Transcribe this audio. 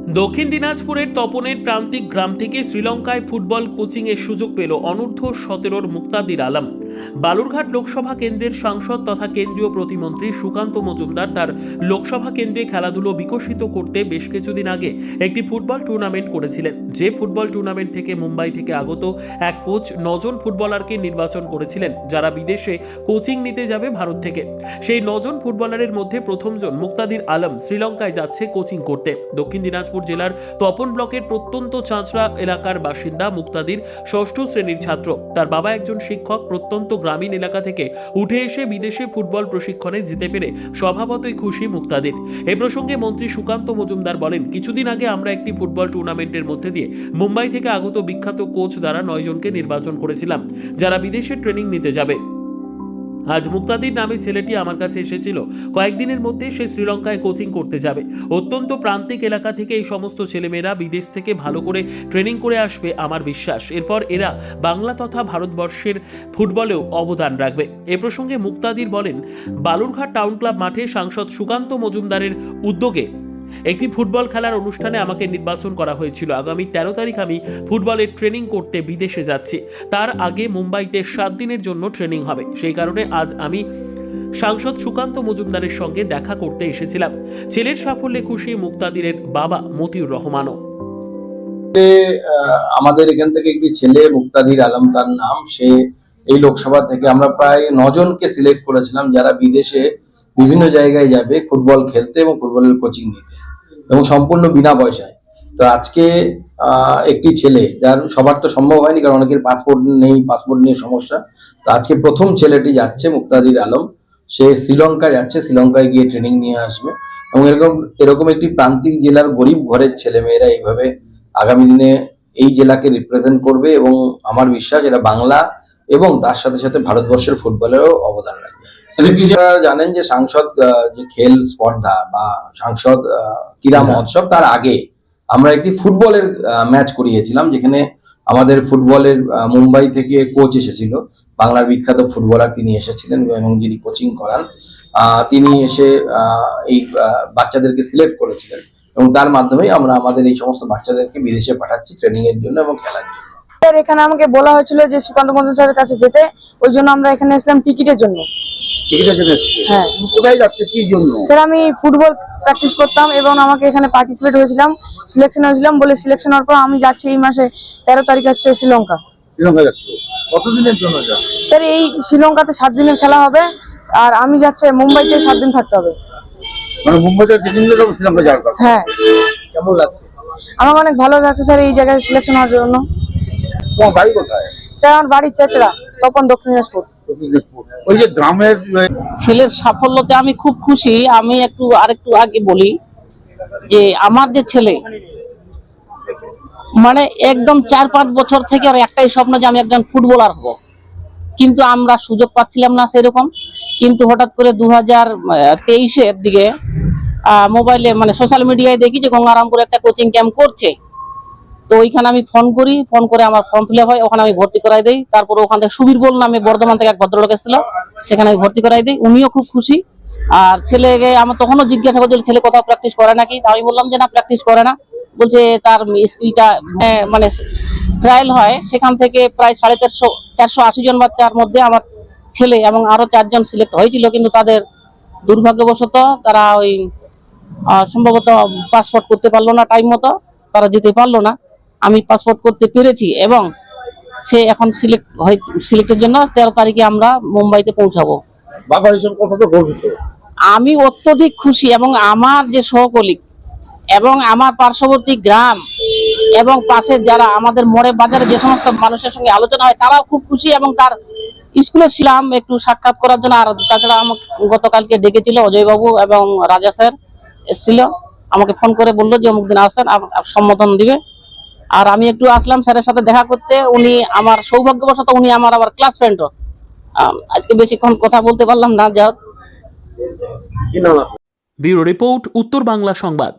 দক্ষিণ দিনাজপুরের তপনের প্রান্তিক গ্রাম থেকে শ্রীলঙ্কায় ফুটবল কোচিংয়ের সুযোগ পেল অনূর্ধ্ব 17 মুক্তাদির আলম। বালুরঘাট লোকসভা কেন্দ্রের সাংসদ তথা কেন্দ্রীয় প্রতিমন্ত্রী সুকান্ত মজুমদার তার লোকসভা কেন্দ্রে খেলাধুলো বিকশিত করতে বেশ কিছুদিন আগে একটি ফুটবল টুর্নামেন্ট করেছিলেন। যে ফুটবল টুর্নামেন্ট থেকে মুম্বাই থেকে আগত এক কোচ 9 জন ফুটবলারকে নির্বাচন করেছিলেন, যারা বিদেশে কোচিং নিতে যাবে ভারত থেকে। সেই 9 জন ফুটবলারের মধ্যে প্রথমজন মুক্তাদির আলম শ্রীলঙ্কায় যাচ্ছে কোচিং করতে। দক্ষিণ দিনাজপুর জেলার তপন ব্লকের প্রত্যন্ত চাঁচড়া এলাকার বাসিন্দা মুক্তাদির 6ষ্ঠ শ্রেণীর ছাত্র। তার বাবা একজন শিক্ষক। প্রত্যন্ত গ্রামীণ এলাকা থেকে উঠে এসে বিদেশে ফুটবল প্রশিক্ষণে যেতে পেরে স্বভাবতই খুশি মুক্তাদির। এ প্রসঙ্গে মন্ত্রী সুকান্ত মজুমদার বলেন, কিছুদিন আগে আমরা একটি ফুটবল টুর্নামেন্টের মধ্যে দিয়ে মুম্বাই থেকে আগত বিখ্যাত কোচ দ্বারা 9 জনকে নির্বাচন করেছিলাম, যারা বিদেশে ট্রেনিং নিতে যাবে। আজ মুক্তাদির নামে ছেলেটি আমার কাছে এসেছিল। কয়েকদিনের মধ্যে সে শ্রীলঙ্কায় কোচিং করতে যাবে। অত্যন্ত প্রান্তিক এলাকা থেকে এই সমস্ত ছেলেমেয়েরা বিদেশ থেকে ভালো করে ট্রেনিং করে আসবে আমার বিশ্বাস। এরপর এরা বাংলা তথা ভারতবর্ষের ফুটবলেও অবদান রাখবে। এ প্রসঙ্গে মুক্তাদির বলেন, বালুরঘাট টাউন ক্লাব মাঠে সাংসদ সুকান্ত মজুমদারের উদ্যোগে একটি ফুটবল খেলার অনুষ্ঠানে আমাকে নির্বাচন করা হয়েছিল। আগামী 13 তারিখ আমি ফুটবলের ট্রেনিং করতে বিদেশে যাচ্ছি। তার আগে মুম্বাইতে 7 দিনের জন্য ট্রেনিং হবে। সেই কারণে আজ আমি সাংসদ সুকান্ত মজুমদারের সঙ্গে দেখা করতে এসেছিলাম। ছেলের সাফল্যে খুশি মুক্তাদিরের বাবা মতিউর রহমানও। আমাদের এখান থেকে একটি ছেলে মুক্তাদির আলম তার নাম, সে এই লোকসভা থেকে আমরা প্রায় 9 জনকে সিলেক্ট করেছিলাম, যারা বিদেশে বিভিন্ন জায়গায় যাবে ফুটবল খেলতে এবং ফুটবলের কোচিং নিতে, এবং সম্পূর্ণ বিনা পয়সায়। তো আজকে একটি ছেলে, যার সবার তো সম্ভব হয়নি, কারণ অনেকের পাসপোর্ট নেই, পাসপোর্ট নিয়ে সমস্যা। তো আজকে প্রথম ছেলেটি যাচ্ছে, মুক্তাদির আলম। সে শ্রীলঙ্কায় যাচ্ছে, শ্রীলঙ্কায় গিয়ে ট্রেনিং নিয়ে আসবে। এবং এরকম একটি প্রান্তিক জেলার গরিব ঘরের ছেলে মেয়েরা এইভাবে আগামী দিনে এই জেলাকে রিপ্রেজেন্ট করবে, এবং আমার বিশ্বাস এরা বাংলা এবং তার সাথে সাথে ভারতবর্ষের ফুটবলেরও অবদান রাখবে। আপনারা জানেন যে সাংসদ যে খেল স্পর্ধা বা সাংসদ ক্রীড়া মহোৎসব, তার আগে আমরা একটি ফুটবলের ম্যাচ করিয়েছিলাম, যেখানে আমাদের ফুটবলের মুম্বাই থেকে কোচ এসেছিল, বাংলার বিখ্যাত ফুটবলার তিনি এসেছিলেন, এবং যিনি কোচিং করান তিনি এসে এই বাচ্চাদেরকে সিলেক্ট করেছিলেন, এবং তার মাধ্যমেই আমরা আমাদের এই সমস্ত বাচ্চাদেরকে বিদেশে পাঠাচ্ছি ট্রেনিং এর জন্য এবং খেলার জন্য। এখানে আমাকে বলা হয়েছিল যে সুকান্ত মজুমদার স্যারের কাছে যেতে, ওই জন্য আমরা এখানে এসেছিলাম টিকিটের জন্য। হ্যাঁ। কোথায় যাচ্ছে, কি জন্য? স্যার, আমি ফুটবল প্র্যাকটিস করতাম এবং আমাকে এখানে পার্টিসিপেট হয়েছিলাম, সিলেকশন হয়েছিলাম। বলে সিলেকশন হওয়ার পর আমি যাচ্ছি এই মাসে 13 তারিখ হচ্ছে শ্রীলঙ্কা। শ্রীলঙ্কা যাচ্ছ? কতদিনের জন্য যাচ্ছ? স্যার, এই শ্রীলঙ্কাতে 7 দিনের খেলা হবে, আর আমি যাচ্ছি মুম্বাইতে 7 দিন থাকতে হবে। মানে মুম্বাইতে ট্রেনিং নিতে যাবো শ্রীলঙ্কা যাওয়ার কথা? হ্যাঁ। কেমন লাগছে? আমার অনেক ভালো লাগছে স্যার, এই জায়গায় সিলেকশন হওয়ার জন্য। তোমার বাড়ি কোথায়? স্যার, আমার বাড়ি চাচড়া, তপন, দক্ষিণ দিনাজপুর। ওই যে গ্রামের ছেলের সাফল্যতে আমি খুব খুশি। আমি আরেকটু আগে বলি যে আমার যে ছেলে, মানে একদম 4-5 বছর থেকে আর একটাই স্বপ্ন যে আমি একজন ফুটবলার হব, কিন্তু আমরা সুযোগ পাচ্ছিলাম না সেরকম। কিন্তু হঠাৎ করে 2023-এর দিকে মোবাইলে মানে সোশ্যাল মিডিয়ায় দেখি যে গঙ্গারামপুরে একটা কোচিং ক্যাম্প করছে। তো ওইখানে আমি ফোন করে আমার ফর্ম ফিল আপ হয়, ওখানে আমি ভর্তি করাই দিই। তারপর ওখান থেকে সুবীর বল নামে বর্ধমান থেকে এক ভদ্রলোক এসেছিল, সেখানে আমি ভর্তি করাই দিই। উনিও খুব খুশি। আর ছেলেকে আমার তখনও জিজ্ঞাসা করছিল ছেলে কোথাও প্র্যাকটিস করে নাকি। আমি বললাম যে না, প্র্যাকটিস করে না। বলছে তার স্কিলটা মানে ট্রায়াল হয়, সেখান থেকে প্রায় 480 জন বাচ্চার মধ্যে আমার ছেলে এবং আরো 4 জন সিলেক্ট হয়েছিল, কিন্তু তাদের দুর্ভাগ্যবশত তারা ওই সম্ভবত পাসপোর্ট করতে পারলো না টাইম মতো, তারা যেতে পারলো না। আমি পাসপোর্ট করতে পেরেছি এবং সে এখন সিলেক্টের জন্য 13 তারিখে আমরা মুম্বাইতে পৌঁছাবো। আমি অত্যধিক খুশি, এবং আমার যে সহকলিগ এবং আমার পার্শ্ববর্তী গ্রাম এবং পাশে যারা আমাদের মোড়ে বাজারে যে সমস্ত মানুষের সঙ্গে আলোচনা হয়, তারাও খুব খুশি। এবং তার স্কুলে ছিলাম একটু সাক্ষাৎ করার জন্য। আর তাছাড়া আমাকে গতকালকে ডেকেছিল অজয় বাবু এবং রাজা স্যার এসেছিল, আমাকে ফোন করে বললো যে অমুক দিন আসেন, সম্বোধন দিবে। আর আমি একটু আসলাম স্যারের সাথে দেখা করতে। উনি আমার সৌভাগ্যবশত উনি আমার আবার ক্লাস ফ্রেন্ডও। আজকে বেশিক্ষণ কথা বলতে পারলাম না। যাক, ব্যুরো রিপোর্ট, উত্তর বাংলা সংবাদ।